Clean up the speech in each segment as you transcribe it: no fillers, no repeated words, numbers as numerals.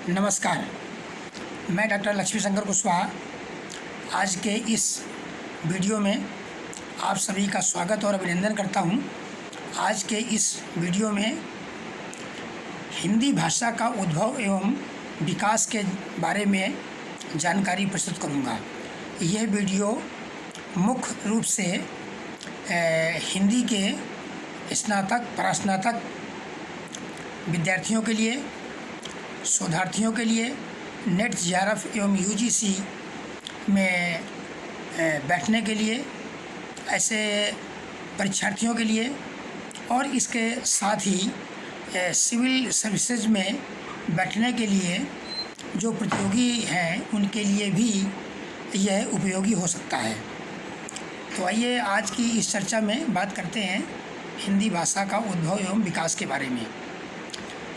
नमस्कार, मैं डॉक्टर लक्ष्मी शंकर कुशवाहा आज के इस वीडियो में आप सभी का स्वागत और अभिनंदन करता हूं। आज के इस वीडियो में हिंदी भाषा का उद्भव एवं विकास के बारे में जानकारी प्रस्तुत करूंगा। यह वीडियो मुख्य रूप से हिंदी के स्नातक परास्नातक विद्यार्थियों के लिए, शोधार्थियों के लिए, नेट जेआरएफ एवं यूजीसी में बैठने के लिए, ऐसे परीक्षार्थियों के लिए और इसके साथ ही सिविल सर्विसेज में बैठने के लिए जो प्रतियोगी हैं उनके लिए भी यह उपयोगी हो सकता है। तो आइए आज की इस चर्चा में बात करते हैं हिंदी भाषा का उद्भव एवं विकास के बारे में।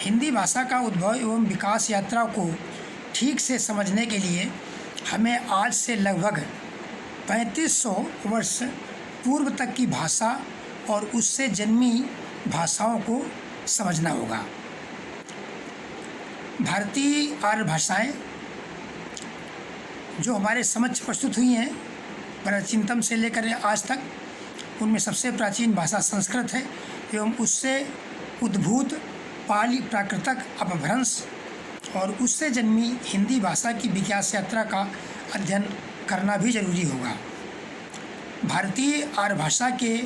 हिंदी भाषा का उद्भव एवं विकास यात्रा को ठीक से समझने के लिए हमें आज से लगभग 3500 वर्ष पूर्व तक की भाषा और उससे जन्मी भाषाओं को समझना होगा। भारतीय आर्य भाषाएं जो हमारे समक्ष प्रस्तुत हुई हैं प्राचीनतम से लेकर आज तक, उनमें सबसे प्राचीन भाषा संस्कृत है एवं उससे उद्भूत पाली प्राकृतक अपभ्रंश और उससे जन्मी हिंदी भाषा की विकास यात्रा का अध्ययन करना भी जरूरी होगा। भारतीय आर्य भाषा के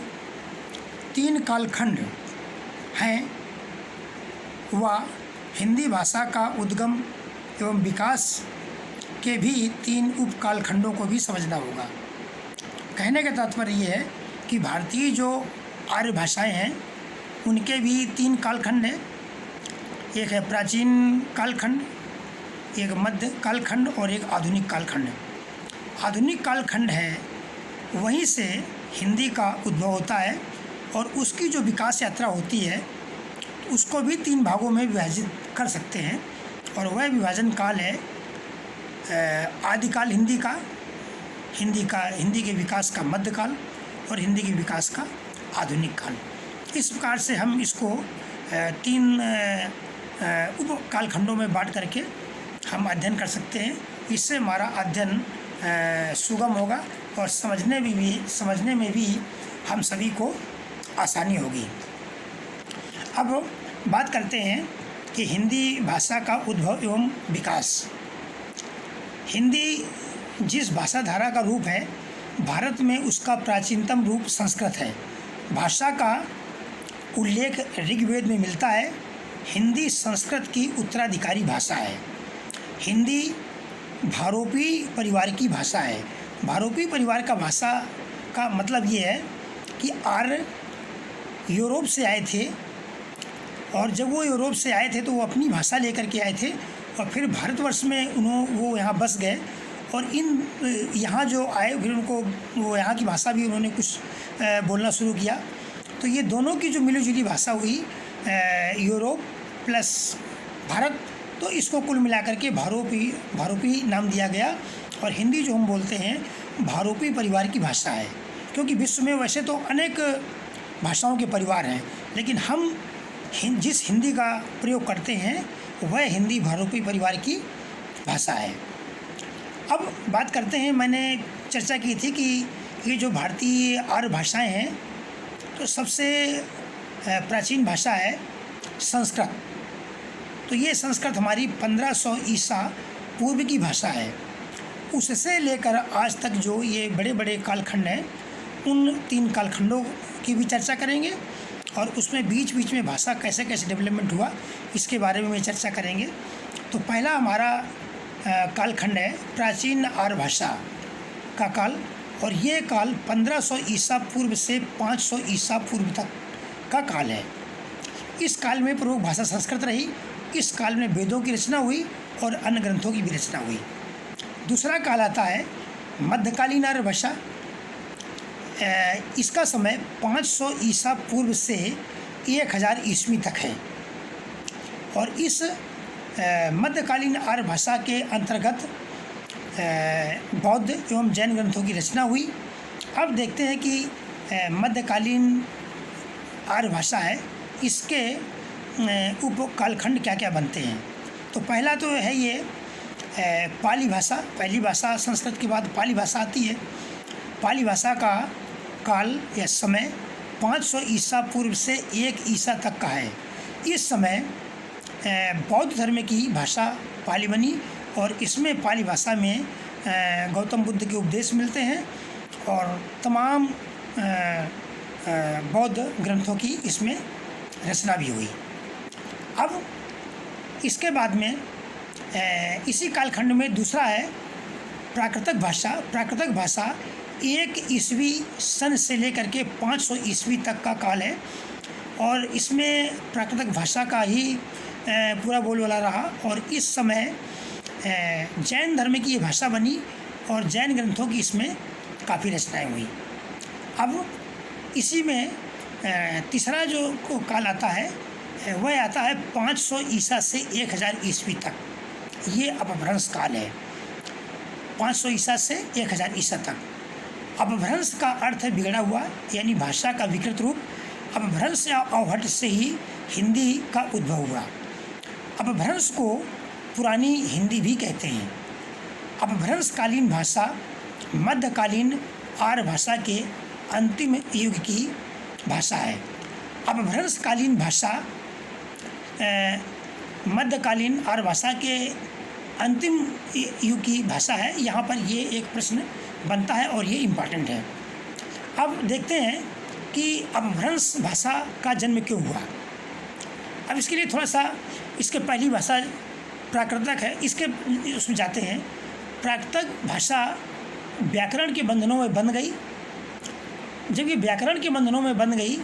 3 कालखंड हैं। वह हिंदी भाषा का उद्गम एवं विकास के भी 3 उप कालखंडों को भी समझना होगा। कहने का तात्पर्य ये है कि भारतीय जो आर्य भाषाएं हैं उनके भी 3 कालखंड हैं। एक है प्राचीन कालखंड, एक मध्य कालखंड और एक आधुनिक कालखंड। आधुनिक कालखंड है वहीं से हिंदी का उद्भव होता है और उसकी जो विकास यात्रा होती है उसको भी 3 भागों में विभाजित कर सकते हैं और वह विभाजन काल है आदिकाल हिंदी का, हिंदी के विकास का मध्यकाल और हिंदी के विकास का आधुनिक काल। इस प्रकार से हम इसको 3 उप कालखंडों में बांट करके हम अध्ययन कर सकते हैं। इससे हमारा अध्ययन सुगम होगा और समझने में भी हम सभी को आसानी होगी। अब बात करते हैं कि हिंदी भाषा का उद्भव एवं विकास। हिंदी जिस भाषा धारा का रूप है, भारत में उसका प्राचीनतम रूप संस्कृत है। भाषा का उल्लेख ऋग्वेद में मिलता है। हिंदी संस्कृत की उत्तराधिकारी भाषा है। हिंदी भारोपी परिवार की भाषा है। भारोपी परिवार का भाषा का मतलब ये है कि आर्य यूरोप से आए थे और जब वो यूरोप से आए थे तो वो अपनी भाषा लेकर के आए थे और फिर भारतवर्ष में वो यहाँ बस गए और यहाँ जो आए फिर उनको वो यहाँ की भाषा भी उन्होंने कुछ बोलना शुरू किया। तो ये दोनों की जो मिली-जुली भाषा हुई यूरोप प्लस भारत, तो इसको कुल मिलाकर के भारोपी नाम दिया गया। और हिंदी जो हम बोलते हैं भारोपी परिवार की भाषा है, क्योंकि विश्व में वैसे तो अनेक भाषाओं के परिवार हैं, लेकिन हम जिस हिंदी का प्रयोग करते हैं वह हिंदी भारोपी परिवार की भाषा है। अब बात करते हैं, मैंने चर्चा की थी कि ये जो भारतीय आर्य भाषाएं हैं तो सबसे प्राचीन भाषा है संस्कृत। तो ये संस्कृत हमारी 1500 ईसा पूर्व की भाषा है। उससे लेकर आज तक जो ये बड़े बड़े कालखंड हैं उन 3 कालखंडों की भी चर्चा करेंगे और उसमें बीच बीच में भाषा कैसे कैसे डेवलपमेंट हुआ इसके बारे में चर्चा करेंगे। तो पहला हमारा कालखंड है प्राचीन आर्य भाषा का काल और ये काल 1500 ईसा पूर्व से 500 ईसा पूर्व तक का काल है। इस काल में प्रमुख भाषा संस्कृत रही। इस काल में वेदों की रचना हुई और अन्य ग्रंथों की भी रचना हुई। दूसरा काल आता है मध्यकालीन आर्य भाषा। इसका समय 500 ईसा पूर्व से 1000 ईस्वी तक है और इस मध्यकालीन आर्य भाषा के अंतर्गत बौद्ध एवं जैन ग्रंथों की रचना हुई। अब देखते हैं कि मध्यकालीन आर्य भाषा है, इसके उप कालखंड क्या क्या बनते हैं। तो पहला तो है ये पाली भाषा। पहली भाषा संस्कृत के बाद पाली भाषा आती है। पाली भाषा का काल या समय 500 ईसा पूर्व से 1 ईसा तक का है। इस समय बौद्ध धर्म की भाषा पाली बनी और इसमें पाली भाषा में गौतम बुद्ध के उपदेश मिलते हैं और तमाम बौद्ध ग्रंथों की इसमें रचना भी हुई। अब इसके बाद में इसी कालखंड में दूसरा है प्राकृतिक भाषा। प्राकृतिक भाषा 1 ईस्वी सन से लेकर के 500 ईस्वी तक का काल है और इसमें प्राकृतिक भाषा का ही पूरा बोलबाला रहा और इस समय जैन धर्म की ये भाषा बनी और जैन ग्रंथों की इसमें काफ़ी रचनाएं हुई। अब इसी में तीसरा जो काल आता है वह आता है 500 ईसा से 1000 ईस्वी तक। ये अपभ्रंश काल है, 500 ईसा से 1000 ईसा तक। अपभ्रंश का अर्थ है बिगड़ा हुआ, यानी भाषा का विकृत रूप। अपभ्रंश या अवहट से ही हिंदी का उद्भव हुआ। अपभ्रंश को पुरानी हिंदी भी कहते हैं। अपभ्रंशकालीन भाषा मध्यकालीन आर्य भाषा के अंतिम युग की भाषा है। अपभ्रंशकालीन भाषा मध्यकालीन आर्य भाषा के अंतिम युग की भाषा है। यहाँ पर ये एक प्रश्न बनता है और ये इम्पॉर्टेंट है। अब देखते हैं कि अपभ्रंश भाषा का जन्म क्यों हुआ। अब इसके लिए थोड़ा सा इसके पहली भाषा प्राकृतिक है, इसके उसमें जाते हैं। प्राकृतिक भाषा व्याकरण के बंधनों में बंध गई। जब ये व्याकरण के बंधनों में बंध गई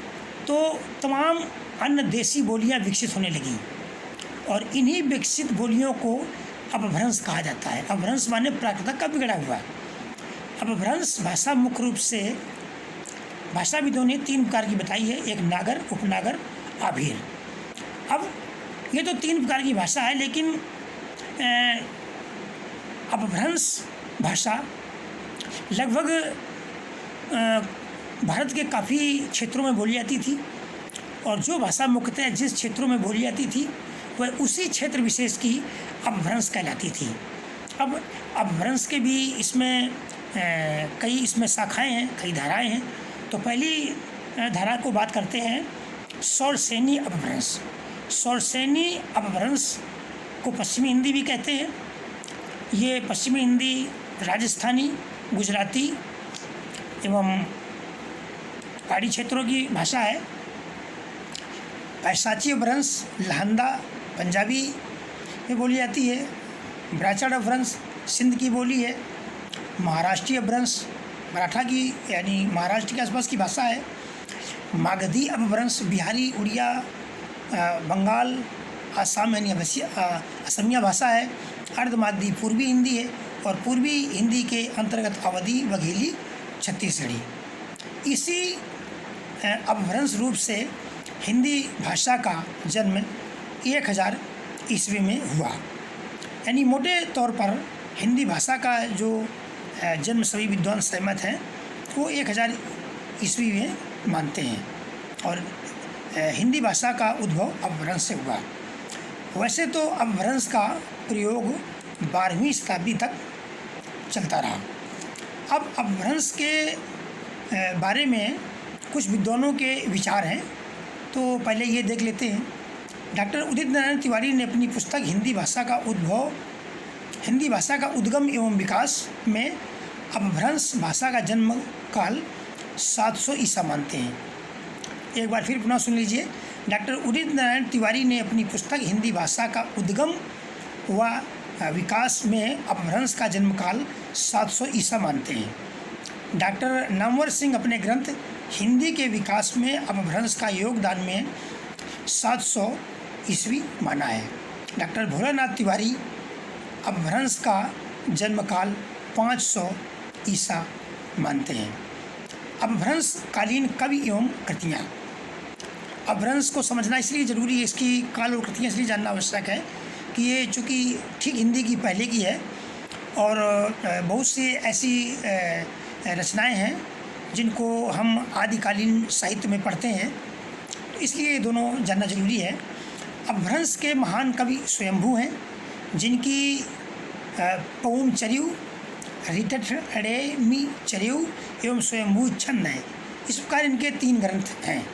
तो तमाम अन्य देसी बोलियां विकसित होने लगीं और इन्हीं विकसित बोलियों को अपभ्रंश कहा जाता है। अपभ्रंश माने प्राकृतिक का बिगड़ा हुआ। अपभ्रंश भाषा मुख्य रूप से भाषाविदों ने 3 प्रकार की बताई है, एक नागर, उपनागर, आभीर। अब ये तो 3 प्रकार की भाषा है, लेकिन अपभ्रंश भाषा लगभग भारत के काफ़ी क्षेत्रों में बोली जाती थी और जो भाषा मुख्यतः जिस क्षेत्रों में बोली जाती थी वह उसी क्षेत्र विशेष की अपभ्रंश कहलाती थी। अब अपभ्रंश के भी इसमें कई इसमें शाखाएं हैं, कई धाराएं हैं। तो पहली धारा को बात करते हैं शौरसेनी अपभ्रंश। शौरसेनी अपभ्रंश को पश्चिमी हिंदी भी कहते हैं। ये पश्चिमी हिंदी, राजस्थानी, गुजराती एवं पहाड़ी क्षेत्रों की भाषा है। पैशाची अपभ्रंश लहंदा पंजाबी में बोली जाती है। ब्राचाड़ अपभ्रंश सिंध की बोली है। महाराष्ट्रीय अपभ्रंश मराठा की यानी महाराष्ट्र के आसपास की भाषा है। मागधी अपभ्रंश बिहारी, उड़िया, बंगाल, आसाम यानी असमिया भाषा है। अर्धमागधी पूर्वी हिंदी है और पूर्वी हिंदी के अंतर्गत अवधी, बघेली, छत्तीसगढ़ी। इसी अपभ्रंश रूप से हिंदी भाषा का जन्म 1000 ईस्वी में हुआ। यानी मोटे तौर पर हिंदी भाषा का जो जन्म सभी विद्वान सहमत हैं वो 1000 ईस्वी में मानते हैं और हिंदी भाषा का उद्भव अपभ्रंश से हुआ। वैसे तो अपभ्रंश का प्रयोग 12वीं शताब्दी तक चलता रहा। अब अपभ्रंश के बारे में कुछ विद्वानों के विचार हैं, तो पहले ये देख लेते हैं। डॉक्टर उदित नारायण तिवारी ने अपनी पुस्तक हिंदी भाषा का उद्गम एवं विकास में अपभ्रंश भाषा का जन्म काल 700 ईसा मानते हैं। एक बार फिर पुनः सुन लीजिए। डॉक्टर उदित नारायण तिवारी ने अपनी पुस्तक हिंदी भाषा का उद्गम व विकास में अपभ्रंश का जन्म काल 700 ईसा मानते हैं। डॉक्टर नामवर सिंह अपने ग्रंथ हिंदी के विकास में अपभ्रंश का योगदान में 700 ईस्वी माना है। डॉक्टर भोलानाथ तिवारी अपभ्रंश का जन्म काल 500 ईसा मानते हैं। अपभ्रंश कालीन कवि एवं कृतियाँ। अपभ्रंश को समझना इसलिए ज़रूरी है, इसकी काल और कृतियाँ इसलिए जानना आवश्यक है कि ये चूँकि ठीक हिंदी की पहले की है और बहुत सी ऐसी रचनाएं हैं जिनको हम आदिकालीन साहित्य में पढ़ते हैं, तो इसलिए ये दोनों जानना जरूरी है। अपभ्रंश के महान कवि स्वयंभू हैं। जिनकी पौम चरियु, रिटठ अड़ेमी चरियु एवं स्वयंभू छंद हैं। इस प्रकार इनके 3 ग्रंथ हैं।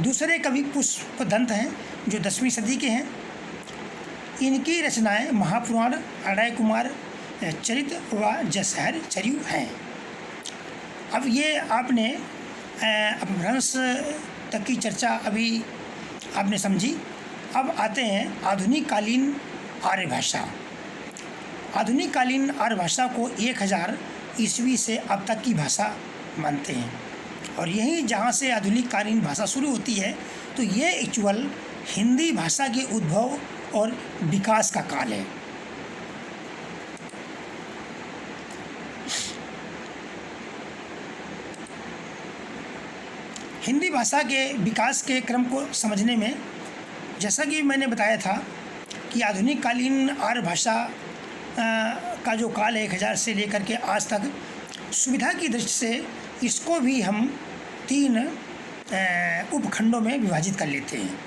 दूसरे कवि पुष्पदंत हैं जो 10वीं सदी के हैं। इनकी रचनाएं महापुराण, अड़य कुमार चरित व जसहर चरियु हैं। अब ये आपने अपभ्रंश तक की चर्चा अभी आपने समझी। अब आते हैं आधुनिक कालीन आर्य भाषा। आधुनिक कालीन आर्य भाषा को 1000 ईस्वी से अब तक की भाषा मानते हैं, और यहीं जहाँ से आधुनिक कालीन भाषा शुरू होती है, तो ये एक्चुअल हिंदी भाषा के उद्भव और विकास का काल है। हिंदी भाषा के विकास के क्रम को समझने में, जैसा कि मैंने बताया था कि आधुनिक कालीन आर्य भाषा का जो काल है 1000 से लेकर के आज तक, सुविधा की दृष्टि से इसको भी हम 3 उपखंडों में विभाजित कर लेते हैं।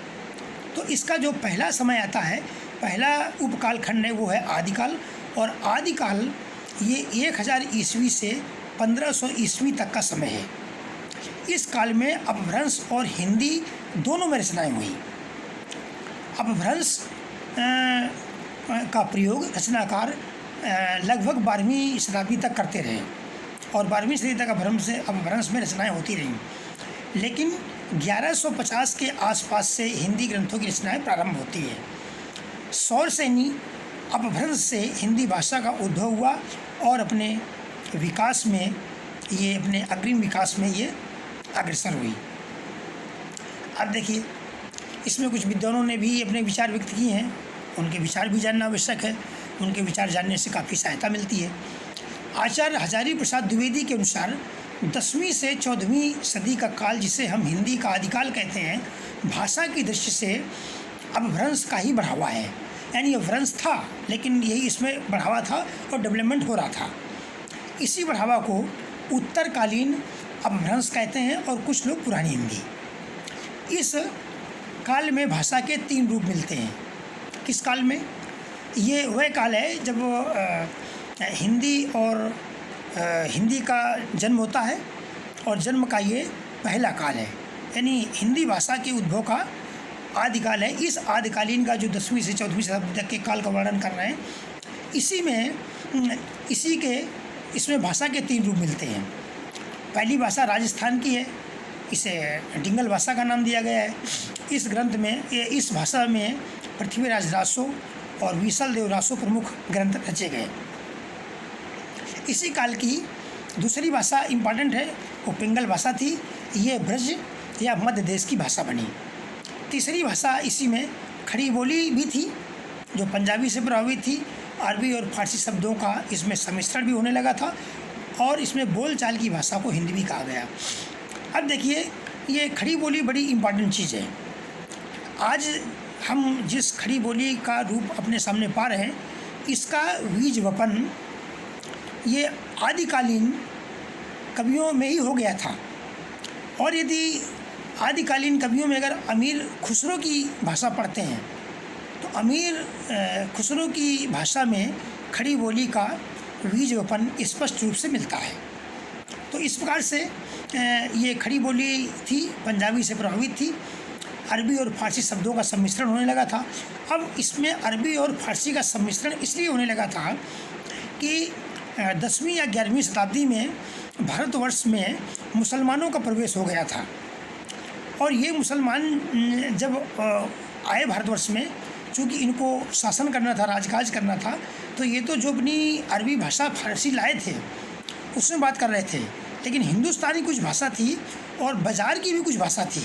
तो इसका जो पहला समय आता है, पहला उपकाल खंड है, वो है आदिकाल। और आदिकाल ये 1000 ईस्वी से 1500 ईस्वी तक का समय है। इस काल में अपभ्रंश और हिंदी दोनों में रचनाएं हुई। अपभ्रंश का प्रयोग रचनाकार लगभग 12वीं शताब्दी तक करते रहे, और 12वीं सदी तक अपभ्रंश में रचनाएं होती रहीं। लेकिन 1150 के आसपास से हिंदी ग्रंथों की रचनाएं प्रारंभ होती है। सौरसेनी अपभ्रंश से हिंदी भाषा का उद्भव हुआ और अपने विकास में ये, अपने अग्रिम विकास में ये अग्रसर हुई। अब देखिए, इसमें कुछ विद्वानों ने भी अपने विचार व्यक्त किए हैं। उनके विचार भी जानना आवश्यक है। उनके विचार जानने से काफ़ी सहायता मिलती है। आचार्य हजारी प्रसाद द्विवेदी के अनुसार 10वीं से 14वीं सदी का काल, जिसे हम हिंदी का आदिकाल कहते हैं, भाषा की दृष्टि से अपभ्रंश का ही बढ़ावा है। यानी अपभ्रंश था, लेकिन यही इसमें बढ़ावा था और डेवलपमेंट हो रहा था। इसी बढ़ावा को उत्तरकालीन अपभ्रंश कहते हैं, और कुछ लोग पुरानी हिंदी। इस काल में भाषा के 3 रूप मिलते हैं। किस काल में? ये वह काल है जब हिंदी और हिंदी का जन्म होता है, और जन्म का ये पहला काल है। यानी हिंदी भाषा के उद्भव का आदिकाल है। इस आदिकालीन का जो 10वीं से 14वीं शताब्दी तक के काल का वर्णन कर रहे हैं, इसमें भाषा के 3 रूप मिलते हैं। पहली भाषा राजस्थान की है, इसे डिंगल भाषा का नाम दिया गया है। इस ग्रंथ में, इस भाषा में पृथ्वीराज रासो और विशाल देव रासो प्रमुख ग्रंथ रचे गए। इसी काल की दूसरी भाषा इम्पॉर्टेंट है, वो पिंगल भाषा थी। ये ब्रज या मध्य देश की भाषा बनी। तीसरी भाषा इसी में खड़ी बोली भी थी, जो पंजाबी से प्रभावित थी। अरबी और फारसी शब्दों का इसमें सम्मिश्रण भी होने लगा था, और इसमें बोलचाल की भाषा को हिंदी भी कहा गया। अब देखिए, ये खड़ी बोली बड़ी इम्पॉर्टेंट चीज़ है। आज हम जिस खड़ी बोली का रूप अपने सामने पा रहे हैं, इसका बीज वपन ये आदिकालीन कवियों में ही हो गया था। और यदि आदिकालीन कवियों में अगर अमीर खुसरो की भाषा पढ़ते हैं, तो अमीर खुसरो की भाषा में खड़ी बोली का बीज वपन स्पष्ट रूप से मिलता है। तो इस प्रकार से ये खड़ी बोली थी, पंजाबी से प्रभावित थी। अरबी और फारसी शब्दों का सम्मिश्रण होने लगा था। अब इसमें अरबी और फारसी का सम्मिश्रण इसलिए होने लगा था कि 10वीं या 11वीं शताब्दी में भारतवर्ष में मुसलमानों का प्रवेश हो गया था, और ये मुसलमान जब आए भारतवर्ष में, चूँकि इनको शासन करना था, राजकाज करना था, तो ये तो जो अपनी अरबी भाषा फारसी लाए थे उसमें बात कर रहे थे, लेकिन हिंदुस्तानी कुछ भाषा थी और बाज़ार की भी कुछ भाषा थी,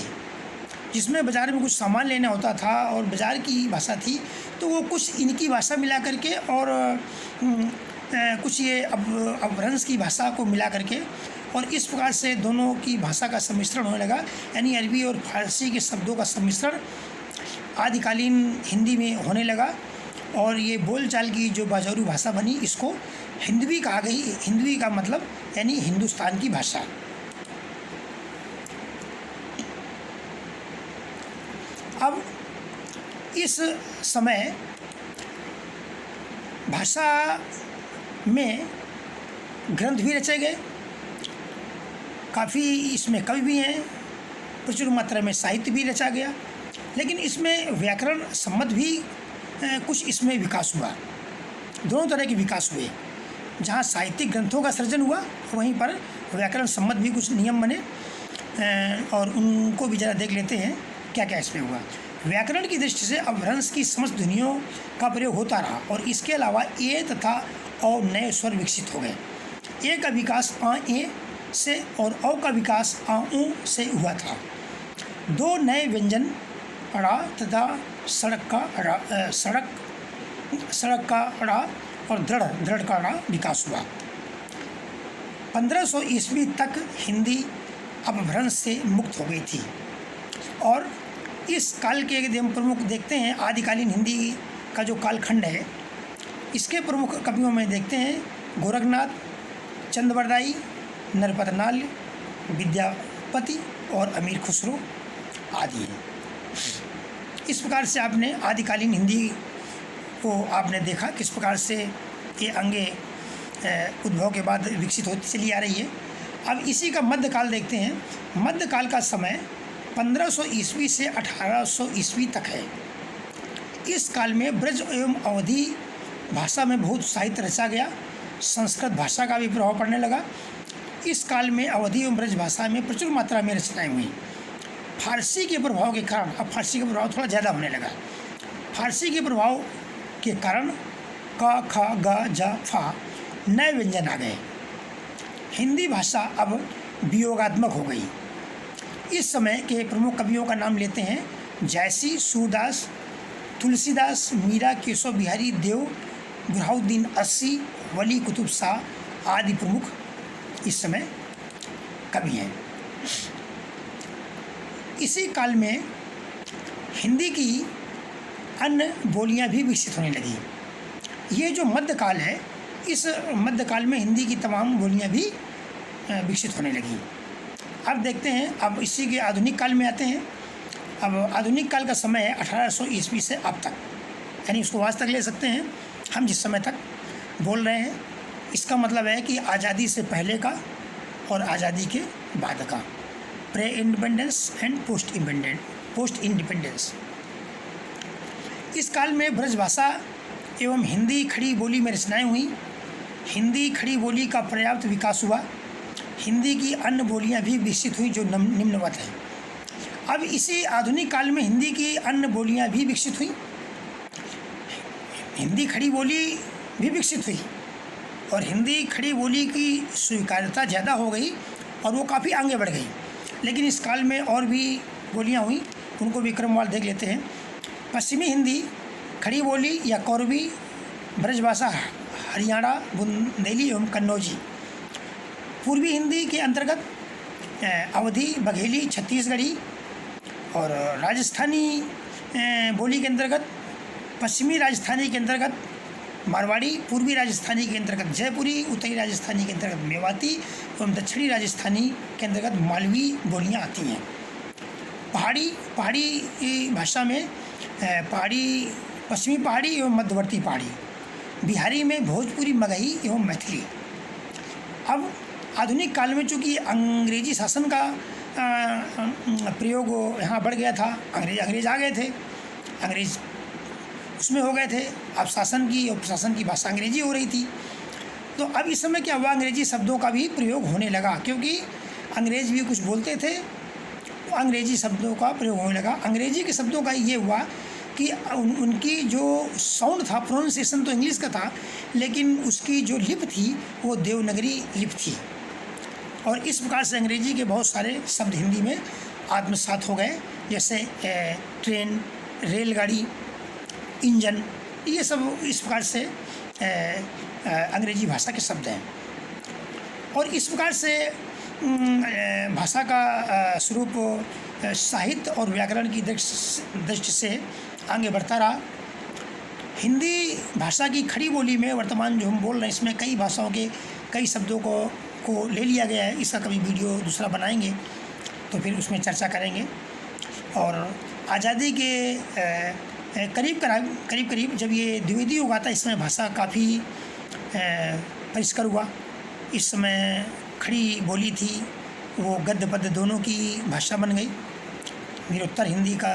जिसमें बाज़ार में कुछ सामान लेना होता था और बाज़ार की भाषा थी। तो वो कुछ इनकी भाषा मिला करके और कुछ ये अपभ्रंश की भाषा को मिला करके, और इस प्रकार से दोनों की भाषा का सम्मिश्रण होने लगा। यानी अरबी और फारसी के शब्दों का सम्मिश्रण आदिकालीन हिंदी में होने लगा, और ये बोलचाल की जो बाजारू भाषा बनी, इसको हिंदवी कहा गई। हिंदवी का मतलब यानी हिंदुस्तान की भाषा। अब इस समय भाषा में ग्रंथ भी रचे गए, काफ़ी इसमें कवि भी हैं, प्रचुर मात्रा में साहित्य भी रचा गया, लेकिन इसमें व्याकरण सम्मत भी कुछ इसमें विकास हुआ। दोनों तरह के विकास हुए, जहाँ साहित्यिक ग्रंथों का सृजन हुआ वहीं पर व्याकरण सम्मत भी कुछ नियम बने, और उनको भी ज़रा देख लेते हैं क्या क्या इसमें हुआ। व्याकरण की दृष्टि से अपभ्रंश की समस्त ध्वनियों का प्रयोग होता रहा और इसके अलावा ए तथा औ नए स्वर विकसित हो गए। ए का विकास आ ए से और औ का विकास आ ऊ से हुआ था। दो नए व्यंजन ड़ा तथा सड़क का ड़ा और दृढ़ का ड़ा विकास हुआ। 1500 ईस्वी तक हिंदी अपभ्रंश से मुक्त हो गई थी और इस काल के यदि हम प्रमुख देखते हैं, आदिकालीन हिंदी का जो कालखंड है, इसके प्रमुख कवियों में देखते हैं गोरखनाथ, चंद्रबरदाई, नरपतनाल, विद्यापति और अमीर खुसरो आदि हैं। इस प्रकार से आपने आदिकालीन हिंदी को आपने देखा किस प्रकार से ये अंगे उद्भव के बाद विकसित होती चली आ रही है। अब इसी का मध्यकाल देखते हैं। मध्यकाल का समय 1500 ईस्वी से 1800 ईस्वी तक है। इस काल में ब्रज एवं अवधी भाषा में बहुत साहित्य रचा गया, संस्कृत भाषा का भी प्रभाव पड़ने लगा। इस काल में अवधी एवं ब्रज भाषा में प्रचुर मात्रा में रचनाएं हुई। फारसी के प्रभाव के कारण, अब फारसी का प्रभाव थोड़ा ज़्यादा होने लगा। फारसी के प्रभाव के कारण क ख ग ज फा नए व्यंजन आ गए। हिंदी भाषा अब वियोगात्मक हो गई। इस समय के प्रमुख कवियों का नाम लेते हैं जयसी, सूरदास, तुलसीदास, मीरा, केशव बिहारी देव, बुरहाउद्दीन अस्सी, वली कुतुब शाह आदि प्रमुख इस समय कवि हैं। इसी काल में हिंदी की अन्य बोलियां भी विकसित होने लगी। ये जो मध्यकाल है, इस मध्यकाल में हिंदी की तमाम बोलियां भी विकसित होने लगी। अब देखते हैं, अब इसी के आधुनिक काल में आते हैं। अब आधुनिक काल का समय है 1800 ईस्वी से अब तक, यानी उसको आज तक ले सकते हैं हम जिस समय तक बोल रहे हैं। इसका मतलब है कि आज़ादी से पहले का और आज़ादी के बाद का, pre independence and post independence. इस काल में ब्रजभाषा एवं हिंदी खड़ी बोली में रचनाएं हुई। हिंदी खड़ी बोली का पर्याप्त विकास हुआ। हिंदी की अन्य बोलियां भी विकसित हुई जो निम्नवत हैं। अब इसी आधुनिक काल में हिंदी की अन्य बोलियां भी विकसित हुई। हिंदी खड़ी बोली भी विकसित हुई और हिंदी खड़ी बोली की स्वीकार्यता ज़्यादा हो गई और वो काफ़ी आगे बढ़ गई। लेकिन इस काल में और भी बोलियां हुई, उनको भी क्रमवार देख लेते हैं। पश्चिमी हिंदी खड़ी बोली या कौरवी, ब्रजभाषा हरियाणा, बुंदेली एवं कन्नौजी। पूर्वी हिंदी के अंतर्गत अवधी, बघेली, छत्तीसगढ़ी और राजस्थानी बोली के अंतर्गत पश्चिमी राजस्थानी के अंतर्गत मारवाड़ी, पूर्वी राजस्थानी के अंतर्गत जयपुरी, उत्तरी राजस्थानी के अंतर्गत मेवाती एवं दक्षिणी राजस्थानी के अंतर्गत मालवी बोलियां आती हैं। पहाड़ी भाषा में पहाड़ी, पश्चिमी पहाड़ी एवं मध्यवर्ती पहाड़ी, बिहारी में भोजपुरी, मगही एवं मैथिली। अब आधुनिक काल में चूँकि अंग्रेजी शासन का प्रयोग यहाँ बढ़ गया था, अंग्रेज आ गए थे, अंग्रेज उसमें हो गए थे। अब शासन की और प्रशासन की भाषा अंग्रेजी हो रही थी। तो अब इस समय क्या हुआ, अंग्रेजी शब्दों का भी प्रयोग होने लगा, क्योंकि अंग्रेज भी कुछ बोलते थे तो अंग्रेजी शब्दों का प्रयोग होने लगा। अंग्रेजी के शब्दों का ये हुआ कि उनकी जो साउंड था, प्रोनाउंसिएशन तो इंग्लिश का था, लेकिन उसकी जो लिपि थी वो देवनागरी लिपि थी और इस प्रकार से अंग्रेजी के बहुत सारे शब्द हिंदी में आत्मसात हो गए, जैसे ट्रेन, रेलगाड़ी, इंजन, ये सब इस प्रकार से अंग्रेजी भाषा के शब्द हैं। और इस प्रकार से भाषा का स्वरूप साहित्य और व्याकरण की दृष्टि से आगे बढ़ता रहा। हिंदी भाषा की खड़ी बोली में वर्तमान जो हम बोल रहे हैं, इसमें कई भाषाओं के कई शब्दों को ले लिया गया है। इसका कभी वीडियो दूसरा बनाएंगे तो फिर उसमें चर्चा करेंगे। और आज़ादी के करीब जब ये द्विवेदी युग आता इस समय भाषा काफ़ी परिष्कार हुआ। इस समय खड़ी बोली थी वो गद्य पद्य दोनों की भाषा बन गई। निरुत्तर हिंदी का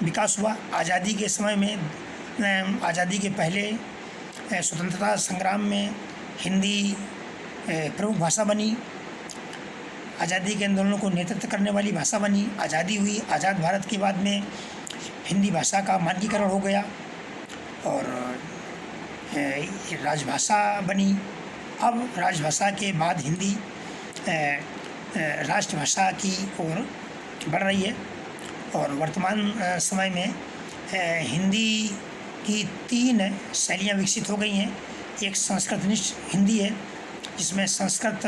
विकास हुआ। आज़ादी के समय में आज़ादी के पहले स्वतंत्रता संग्राम में हिंदी प्रमुख भाषा बनी। आज़ादी के आंदोलनों को नेतृत्व करने वाली भाषा बनी। आज़ादी हुई, आज़ाद भारत के बाद में हिंदी भाषा का मानकीकरण हो गया और राजभाषा बनी। अब राजभाषा के बाद हिंदी राष्ट्रभाषा की ओर बढ़ रही है और वर्तमान समय में हिंदी की 3 शैलियाँ विकसित हो गई हैं। एक संस्कृतनिष्ठ हिंदी है जिसमें संस्कृत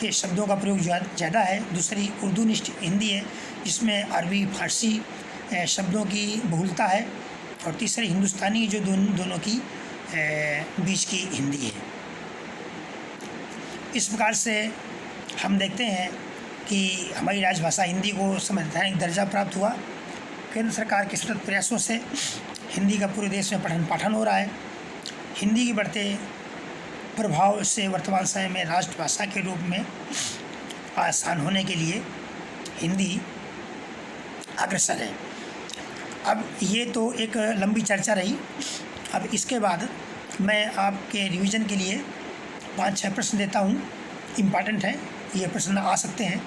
के शब्दों का प्रयोग ज़्यादा है। दूसरी उर्दूनिष्ठ हिंदी है जिसमें अरबी फारसी शब्दों की बहुलता है। और तीसरी हिंदुस्तानी जो दोनों की बीच की हिंदी है। इस प्रकार से हम देखते हैं कि हमारी राजभाषा हिंदी को संवैधानिक दर्जा प्राप्त हुआ। केंद्र सरकार के सतत प्रयासों से हिंदी का पूरे देश में पठन पाठन हो रहा है। हिंदी के बढ़ते प्रभाव से वर्तमान समय में राष्ट्रभाषा के रूप में आसान होने के लिए हिंदी अग्रसर है। अब ये तो एक लंबी चर्चा रही। अब इसके बाद मैं आपके रिवीजन के लिए 5-6 प्रश्न देता हूँ। इम्पॉर्टेंट है, ये प्रश्न आ सकते हैं।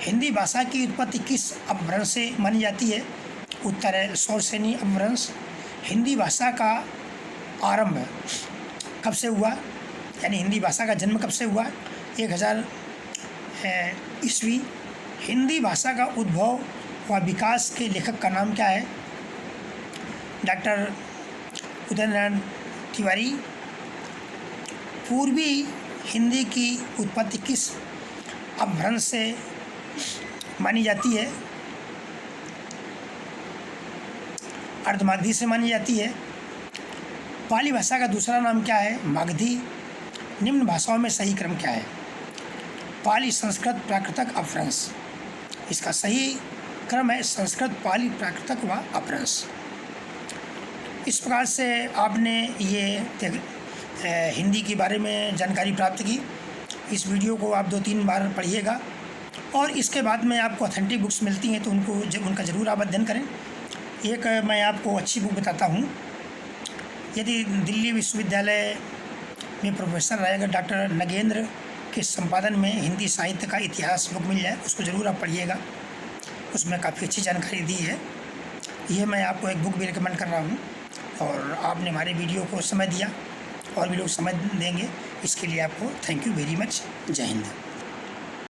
हिंदी भाषा की उत्पत्ति किस अपभ्रंश से मानी जाती है? उत्तर है शौरसेनी अपभ्रंश। हिंदी भाषा का आरंभ कब से हुआ, यानी हिंदी भाषा का जन्म कब से हुआ? 1000 ईस्वी। हिंदी भाषा का उद्भव व विकास के लेखक का नाम क्या है? डॉक्टर उदय नारायण तिवारी। पूर्वी हिंदी की उत्पत्ति किस अपभ्रंश से मानी जाती है? अर्धमागधी से मानी जाती है। पाली भाषा का दूसरा नाम क्या है? मागधी। निम्न भाषाओं में सही क्रम क्या है? पाली, संस्कृत, प्राकृतक, अपभ्रंश। इसका सही क्रम है संस्कृत, पाली, प्राकृतक व अपभ्रंश। इस प्रकार से आपने ये हिंदी के बारे में जानकारी प्राप्त की। इस वीडियो को आप 2-3 बार पढ़िएगा और इसके बाद में आपको ऑथेंटिक बुक्स मिलती हैं तो उनका ज़रूर आप अध्ययन करें। एक मैं आपको अच्छी बुक बताता हूँ। यदि दिल्ली विश्वविद्यालय में प्रोफेसर रहेगा डॉक्टर नगेंद्र के संपादन में हिंदी साहित्य का इतिहास बुक मिल जाए, उसको ज़रूर आप पढ़िएगा। उसमें काफ़ी अच्छी जानकारी दी है। ये मैं आपको एक बुक भी रिकमेंड कर रहा हूँ और आपने हमारे वीडियो को समय दिया और भी लोग समझ देंगे। इसके लिए आपको थैंक यू वेरी मच। जय हिंद।